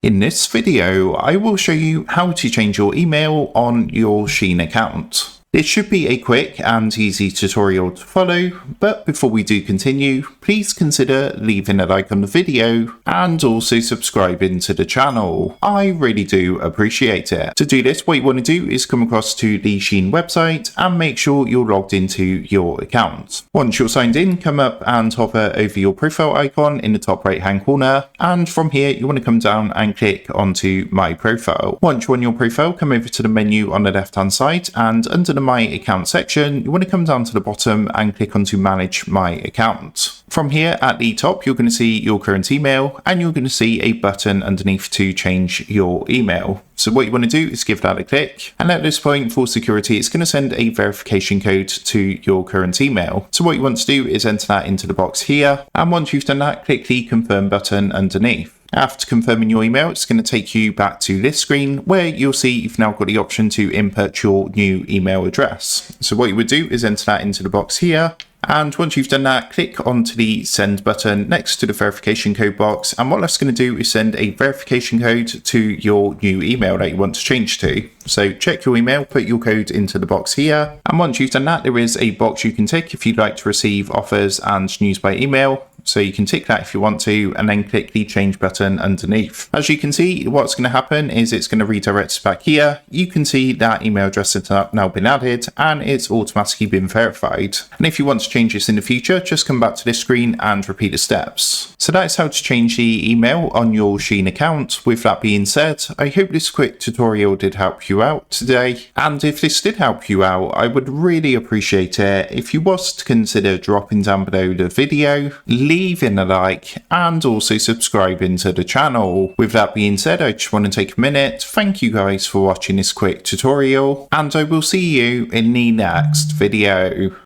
In this video, I will show you how to change your email on your Shein account. This should be a quick and easy tutorial to follow, but before we do continue, please consider leaving a like on the video and also subscribing to the channel. I really do appreciate it. To do this, what you want to do is come across to the Shein website and make sure you're logged into your account. Once you're signed in, come up and hover over your profile icon in the top right hand corner, and from here you want to come down and click onto my profile. Once you're on your profile, come over to the menu on the left hand side, and under the My Account section, you want to come down to the bottom and click onto Manage My Account. From here at the top, you're going to see your current email, and you're going to see a button underneath to change your email. So what you want to do is give that a click, and at this point, for security, it's going to send a verification code to your current email. So what you want to do is enter that into the box here, and once you've done that, click the confirm button underneath. After confirming your email, it's going to take you back to this screen where you'll see you've now got the option to input your new email address. So what you would do is enter that into the box here. And once you've done that, click onto the send button next to the verification code box. And what that's going to do is send a verification code to your new email that you want to change to. So check your email, put your code into the box here. And once you've done that, there is a box you can tick if you'd like to receive offers and news by email. So you can tick that if you want to, and then click the change button underneath. As you can see, what's going to happen is it's going to redirect us back here. You can see that email address has now been added and it's automatically been verified. And if you want to change this in the future, just come back to this screen and repeat the steps. So that's how to change the email on your Shein account. With that being said, I hope this quick tutorial did help you out today. And if this did help you out, I would really appreciate it if you was to consider dropping down below the video, leaving a like, and also subscribing to the channel. With that being said, I just want to take a minute. Thank you guys for watching this quick tutorial, and I will see you in the next video.